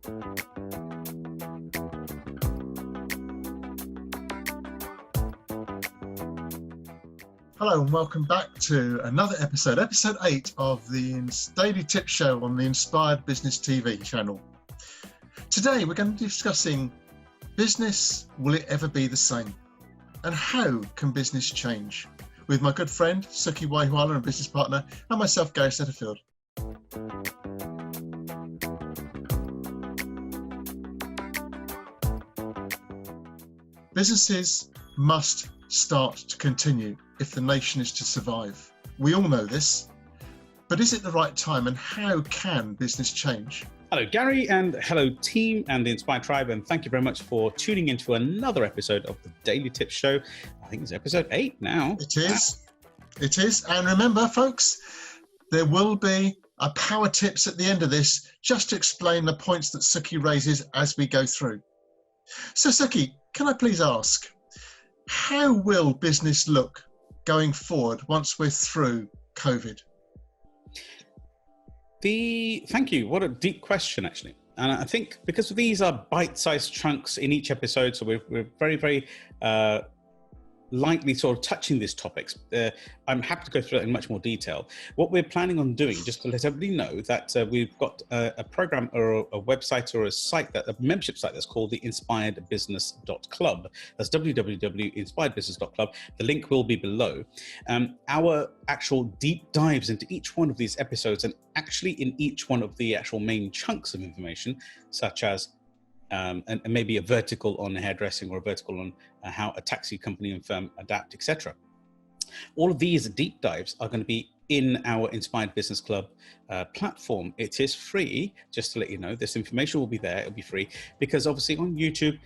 Hello and welcome back to another episode 8 of the Daily Tip Show on the Inspired Business TV channel. Today we're going to be discussing business, will it ever be the same? And how can business change? With my good friend Sukhi Wahiwala and business partner, and myself, Gary Setterfield. Businesses must start to continue if the nation is to survive. We all know this, but is it the right time, and how can business change? Hello Gary, and hello team and the Inspired Tribe, and thank you very much for tuning into another episode of the Daily Tip Show. I think it's episode 8 now. It is. It is. And remember folks, there will be a power tips at the end of this, just to explain the points that Sukhi raises as we go through. So Sukhi, can I please ask, how will business look going forward once we're through COVID? Thank you. What a deep question, actually. And I think because these are bite-sized chunks in each episode, so we're very, very lightly sort of touching these topics. I'm happy to go through it in much more detail. What we're planning on doing, just to let everybody know, that we've got a program or a website or a membership site that's called the InspiredBusiness.Club. That's www.InspiredBusiness.Club. The link will be below. Our actual deep dives into each one of these episodes, and actually in each one of the actual main chunks of information, such as and maybe a vertical on hairdressing, or a vertical on how a taxi company and firm adapt, etc. All of these deep dives are going to be in our Inspired Business Club platform. It is free, just to let you know. This information will be there. It'll be free because obviously on YouTube,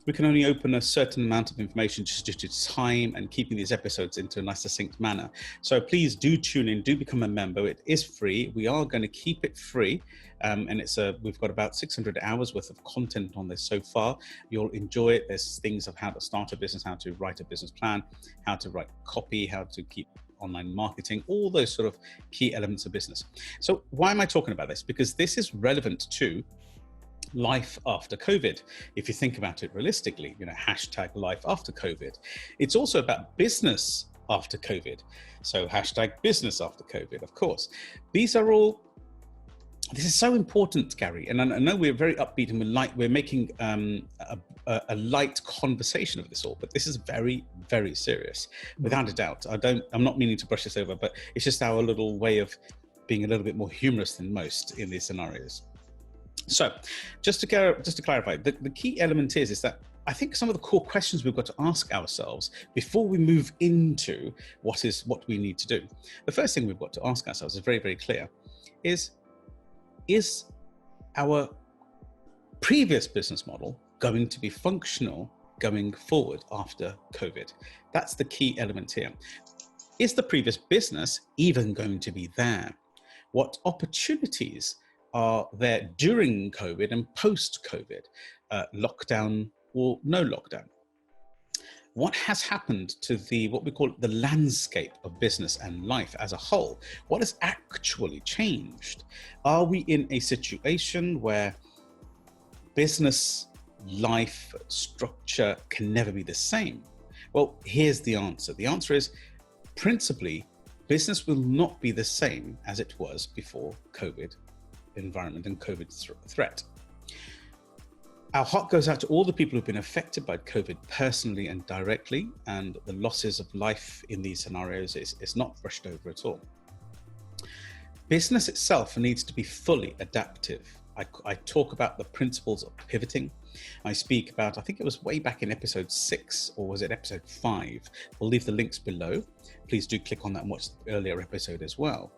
we can only open a certain amount of information just due to time and keeping these episodes into a nice succinct manner. So please do tune in, do become a member. It is free. We are going to keep it free. And we've got about 600 hours worth of content on this so far. You'll enjoy it. There's things of how to start a business, how to write a business plan, how to write copy, how to keep online marketing, all those sort of key elements of business. So why am I talking about this? Because this is relevant to life after COVID. If you think about it realistically, hashtag life after COVID. It's also about business after COVID. So hashtag business after COVID, of course. This is so important, Gary. And I know we're very upbeat and we're making a light conversation of this all, but this is very, very serious, without a doubt. I'm not meaning to brush this over, but it's just our little way of being a little bit more humorous than most in these scenarios. So just to clarify, the key element is that I think some of the core questions we've got to ask ourselves before we move into what we need to do. The first thing we've got to ask ourselves is very, very clear, is our previous business model going to be functional going forward after COVID? That's the key element here. Is the previous business even going to be there? What opportunities are there during COVID and post-COVID, lockdown or no lockdown? What has happened to what we call the landscape of business and life as a whole? What has actually changed? Are we in a situation where business, life, structure can never be the same? Well, here's the answer. The answer is, principally, business will not be the same as it was before COVID environment and COVID threat. Our heart goes out to all the people who've been affected by COVID personally and directly, and the losses of life in these scenarios is not brushed over at all. Business itself needs to be fully adaptive. I talk about the principles of pivoting. I speak about, I think it was way back in episode 6, or was it episode 5? We'll leave the links below. Please do click on that and watch the earlier episode as well,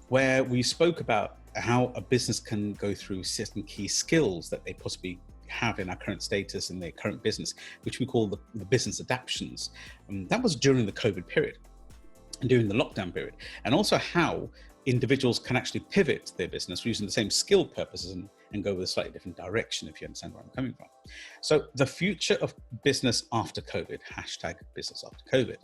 where we spoke about how a business can go through certain key skills that they possibly have in our current status in their current business, which we call the business adaptions. That was during the COVID period and during the lockdown period, and also how individuals can actually pivot their business using the same skill purposes and go with a slightly different direction, if you understand where I'm coming from. So the future of business after COVID, hashtag business after COVID.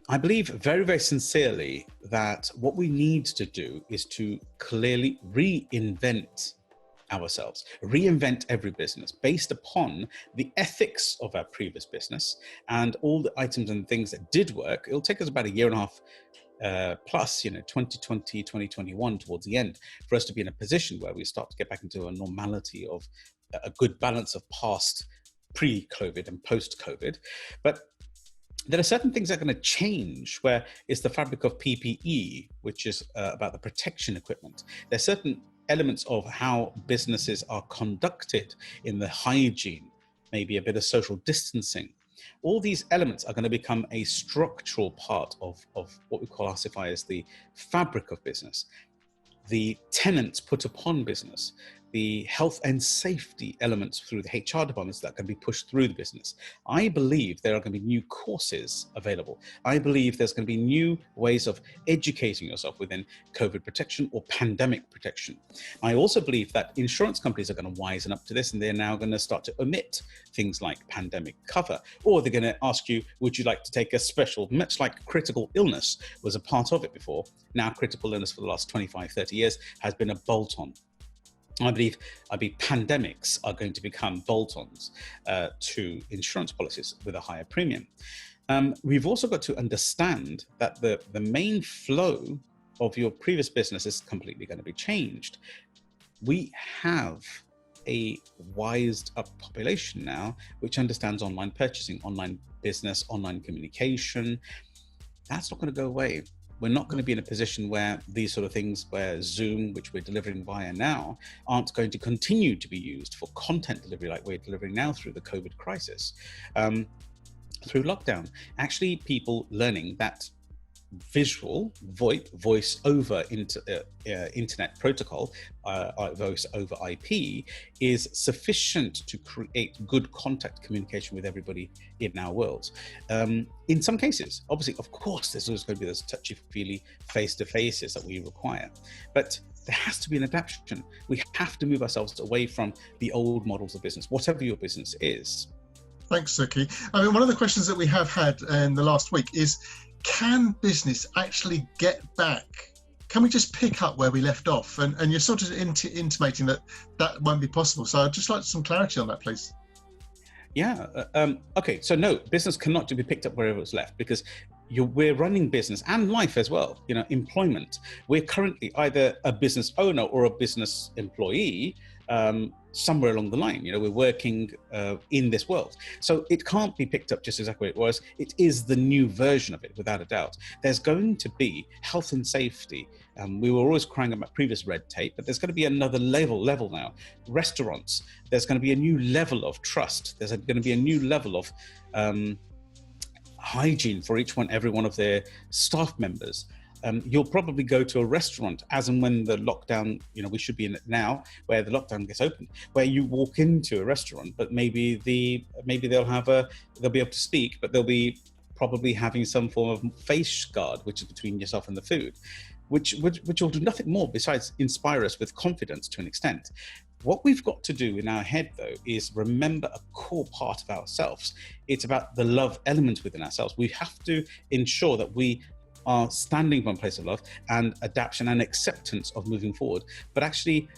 I believe very, very sincerely that what we need to do is to clearly reinvent ourselves, reinvent every business based upon the ethics of our previous business and all the items and things that did work. It'll take us about a year and a half plus, 2020, 2021 towards the end, for us to be in a position where we start to get back into a normality of a good balance of past pre-COVID and post-COVID. But there are certain things that are going to change, where it's the fabric of PPE, which is about the protection equipment. There's certain elements of how businesses are conducted in the hygiene, maybe a bit of social distancing. All these elements are going to become a structural part of what we classify as the fabric of business, the tenets put upon business, the health and safety elements through the HR departments that can be pushed through the business. I believe there are going to be new courses available. I believe there's going to be new ways of educating yourself within COVID protection or pandemic protection. I also believe that insurance companies are going to wisen up to this, and they're now going to start to omit things like pandemic cover, or they're going to ask you, would you like to take a special, much like critical illness was a part of it before. Now critical illness for the last 25, 30 years has been a bolt-on. I believe pandemics are going to become bolt-ons to insurance policies with a higher premium. We've also got to understand that the main flow of your previous business is completely going to be changed. We have a wised up population now, which understands online purchasing, online business, online communication. That's not going to go away. We're not going to be in a position where these sort of things, where Zoom, which we're delivering via now, aren't going to continue to be used for content delivery like we're delivering now through the COVID crisis. Through lockdown, actually people learning that visual voice over internet protocol, voice over IP, is sufficient to create good contact communication with everybody in our world. In some cases, obviously, of course, there's always going to be those touchy-feely face-to-faces that we require, but there has to be an adaptation. We have to move ourselves away from the old models of business, whatever your business is. Thanks, Sukhi. I mean, one of the questions that we have had in the last week is, can business actually get back? Can we just pick up where we left off? And you're sort of intimating that won't be possible. So I'd just like some clarity on that, please. Yeah. Okay. So no, business cannot be picked up wherever it's left, because we're running business and life as well. Employment. We're currently either a business owner or a business employee. Somewhere along the line, we're working in this world. So it can't be picked up just exactly where it was. It is the new version of it, without a doubt. There's going to be health and safety. We were always crying about previous red tape, but there's going to be another level now. Restaurants, there's going to be a new level of trust. There's going to be a new level of hygiene for every one of their staff members. You'll probably go to a restaurant as and when the lockdown, we should be in it now, where the lockdown gets open, where you walk into a restaurant, but maybe they'll be able to speak, but they'll be probably having some form of face guard, which is between yourself and the food, which will do nothing more besides inspire us with confidence to an extent. What we've got to do in our head, though, is remember a core part of ourselves. It's about the love element within ourselves. We have to ensure that we are standing from a place of love and adaptation and acceptance of moving forward, but actually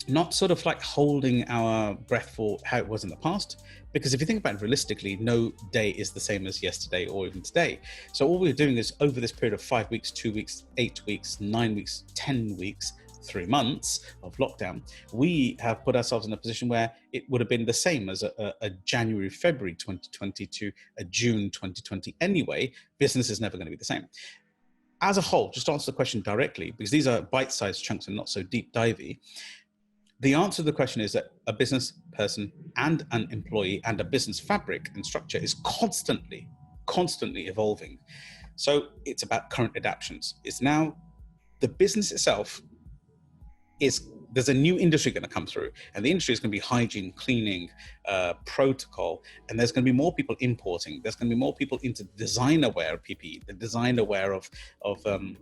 not sort of like holding our breath for how it was in the past. Because if you think about it realistically, no day is the same as yesterday or even today. So all we're doing is, over this period of 5 weeks, 2 weeks, 8 weeks, 9 weeks, 10 weeks, 3 months of lockdown, we have put ourselves in a position where it would have been the same as a January, February 2020 to a June 2020 anyway. Business is never going to be the same. As a whole, just to answer the question directly, because these are bite-sized chunks and not so deep divey, the answer to the question is that a business person and an employee and a business fabric and structure is constantly evolving. So it's about current adaptations. It's now the business itself there's a new industry going to come through, and the industry is going to be hygiene, cleaning, protocol, and there's going to be more people importing. There's going to be more people into designer wear of PPE, the designer wear of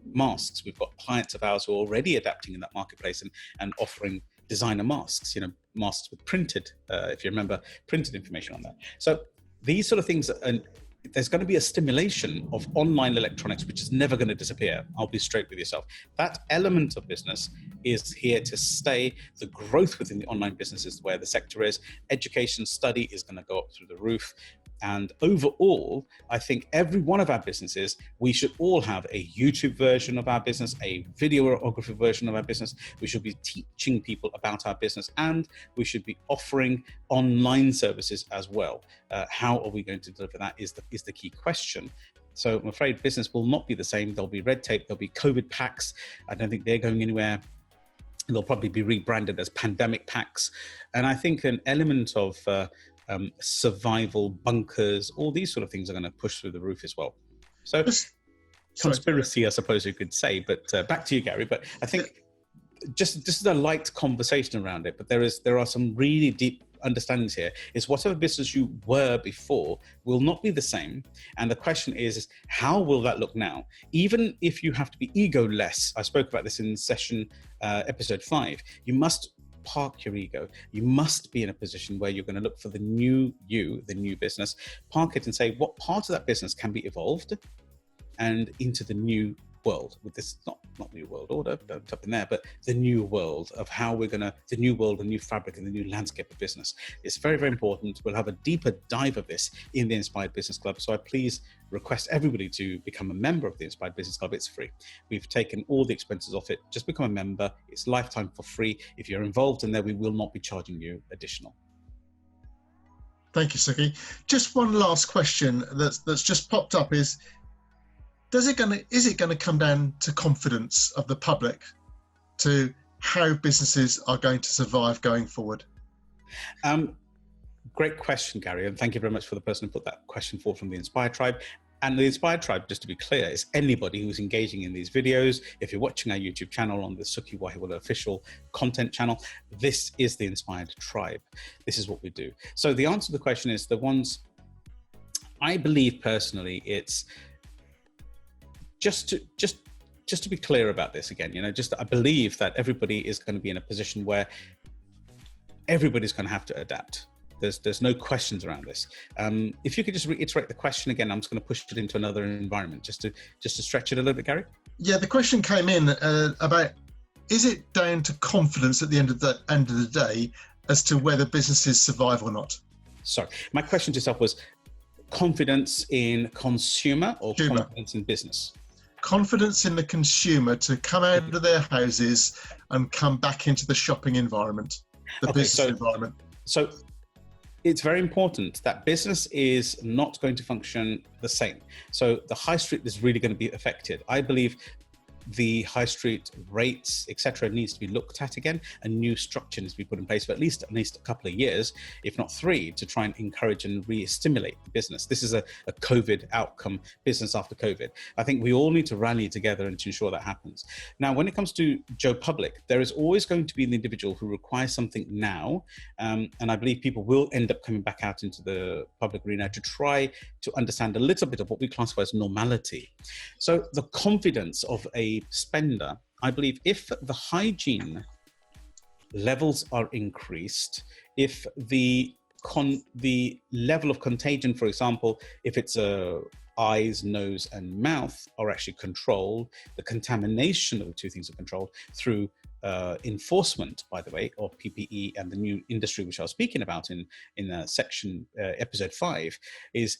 masks. We've got clients of ours who are already adapting in that marketplace and offering designer masks, masks with printed, if you remember, printed information on that. So these sort of things there's going to be a stimulation of online electronics, which is never going to disappear. I'll be straight with yourself. That element of business is here to stay. The growth within the online business is where the sector is. Education, study is going to go up through the roof. And overall, I think every one of our businesses, we should all have a YouTube version of our business, a videography version of our business. We should be teaching people about our business, and we should be offering online services as well. How are we going to deliver that is the key question. So I'm afraid business will not be the same. There'll be red tape, there'll be COVID packs. I don't think they're going anywhere. They'll probably be rebranded as pandemic packs. And I think an element of survival bunkers, all these sort of things are going to push through the roof as well. So conspiracy, I suppose you could say, but back to you, Gary. But I think just is a light conversation around it, but there are some really deep understandings here. Is whatever business you were before will not be the same. And the question is how will that look now? Even if you have to be ego-less, I spoke about this in session episode 5, you must park your ego. You must be in a position where you're going to look for the new you, the new business, park it and say, what part of that business can be evolved and into the new world with this, not new world order, don't up in there, but the new world of how we're going to, the new world, the new fabric and the new landscape of business. It's very, very important. We'll have a deeper dive of this in the Inspired Business Club. So I please request everybody to become a member of the Inspired Business Club. It's free. We've taken all the expenses off it. Just become a member. It's lifetime for free. If you're involved in there, we will not be charging you additional. Thank you, Sukhi. Just one last question that's just popped up is it going to come down to confidence of the public to how businesses are going to survive going forward? Great question, Gary, and thank you very much for the person who put that question forward from the Inspired Tribe. And the Inspired Tribe, just to be clear, is anybody who's engaging in these videos. If you're watching our YouTube channel on the Sukhi Wahiwala official content channel, this is the Inspired Tribe. This is what we do. So the answer to the question is the ones, I believe personally, it's just to be clear about this again, I believe that everybody is going to be in a position where everybody's going to have to adapt. There's no questions around this. If you could just reiterate the question again, I'm just going to push it into another environment just to stretch it a little bit, Gary. Yeah, the question came in about, is it down to confidence at the end of the day as to whether businesses survive or not? Sorry, my question to yourself was confidence in consumer or confidence in business? Confidence in the consumer to come out of their houses and come back into the shopping environment, business environment. So it's very important that business is not going to function the same. So the high street is really going to be affected. I believe the high street rates, etc., needs to be looked at again. A new structure needs to be put in place for at least a couple of years, if not 3, to try and encourage and re-stimulate the business. This is a COVID outcome, business after COVID. I think we all need to rally together and to ensure that happens. Now, when it comes to Joe Public, there is always going to be an individual who requires something now, and I believe people will end up coming back out into the public arena to try to understand a little bit of what we classify as normality. So the confidence of a spender, I believe, if the hygiene levels are increased, if the level of contagion, for example, if it's eyes, nose and mouth are actually controlled, the contamination of the two things are controlled through enforcement, by the way, of PPE and the new industry which I was speaking about in section episode 5, is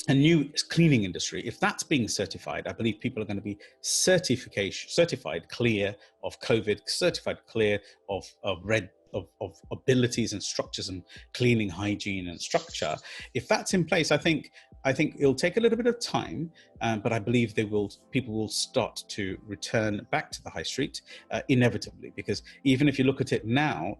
a new cleaning industry. If that's being certified, I believe people are going to be certified clear of COVID, certified clear of abilities and structures and cleaning, hygiene and structure. If that's in place, I think it'll take a little bit of time, but I believe people will start to return back to the high street inevitably, because even if you look at it now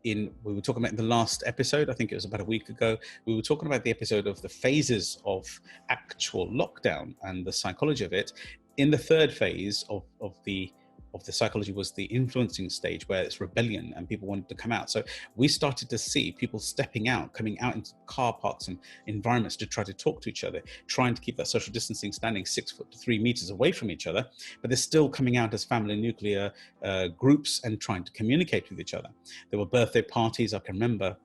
we were talking about in the last episode, I think it was about a week ago, we were talking about the episode of the phases of actual lockdown and the psychology of it. In the third phase of the psychology was the influencing stage, where it's rebellion and people wanted to come out. So we started to see people coming out into car parks and environments to try to talk to each other, trying to keep that social distancing, standing 6 foot to 3 meters away from each other, but they're still coming out as family nuclear groups and trying to communicate with each other. There were birthday parties. I can remember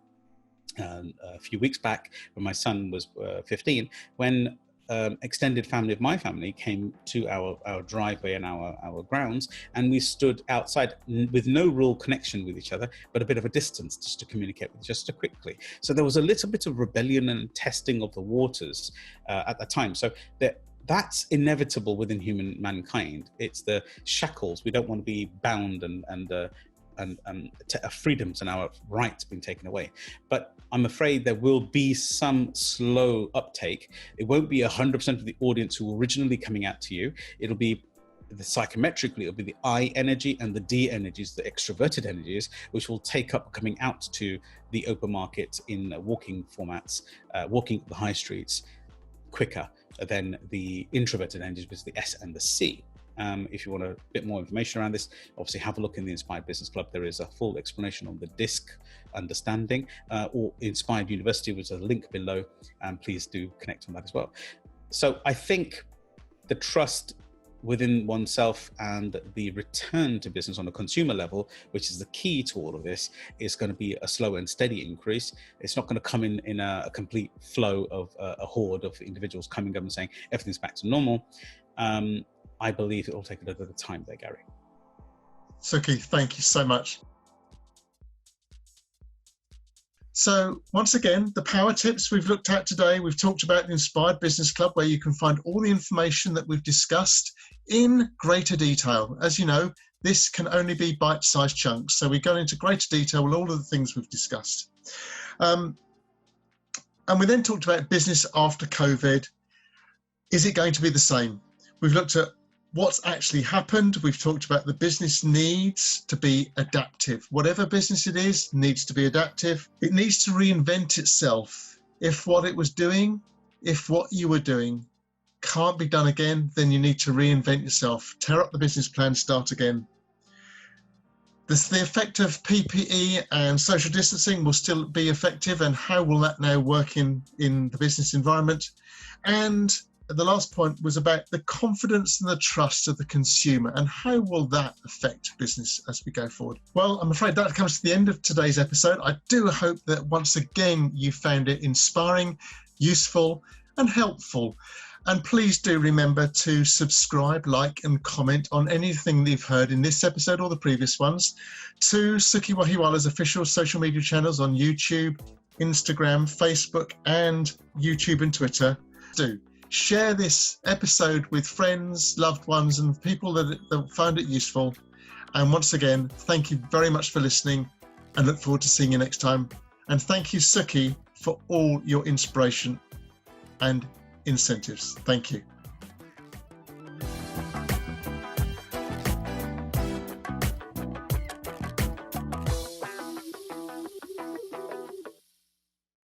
a few weeks back when my son was 15, when extended family of my family came to our driveway and our grounds, and we stood outside with no real connection with each other, but a bit of a distance just to communicate with just quickly. So there was a little bit of rebellion and testing of the waters at that time. So that's inevitable within mankind. It's the shackles. We don't want to be bound and our freedoms and our rights being taken away. But I'm afraid there will be some slow uptake. It won't be 100% of the audience who were originally coming out to you. It'll be psychometrically, it'll be the I energy and the D energies, the extroverted energies, which will take up coming out to the open market in walking formats, walking the high streets quicker than the introverted energies, which is the S and the C. If you want a bit more information around this, obviously have a look in the Inspired Business Club. There is a full explanation on the DISC understanding, or Inspired University, which is a link below, and please do connect on that as well. So I think the trust within oneself and the return to business on a consumer level, which is the key to all of this, is going to be a slow and steady increase. It's not going to come in a complete flow of a horde of individuals coming up and saying everything's back to normal. I believe it will take a little bit of time there, Gary. Sukhi, thank you so much. So once again, the power tips we've looked at today, we've talked about the Inspired Business Club, where you can find all the information that we've discussed in greater detail. As you know, this can only be bite-sized chunks. So we go into greater detail with all of the things we've discussed. And we then talked about business after COVID. Is it going to be the same? We've looked at what's actually happened. We've talked about the business needs to be adaptive. Whatever business it is needs to be adaptive. It needs to reinvent itself. If what you were doing can't be done again, then you need to reinvent yourself. Tear up the business plan, start again. The effect of PPE and social distancing will still be effective, and how will that now work in the business environment? And the last point was about the confidence and the trust of the consumer, and how will that affect business as we go forward? Well, I'm afraid that comes to the end of today's episode. I do hope that once again you found it inspiring, useful and helpful. And please do remember to subscribe, like and comment on anything that you've heard in this episode or the previous ones to Sukhi Wahiwala's official social media channels on YouTube, Instagram, Facebook and YouTube and Twitter. Do share this episode with friends, loved ones and people that found it useful. And once again, thank you very much for listening and look forward to seeing you next time. And thank you, Sukhi, for all your inspiration and incentives. Thank you.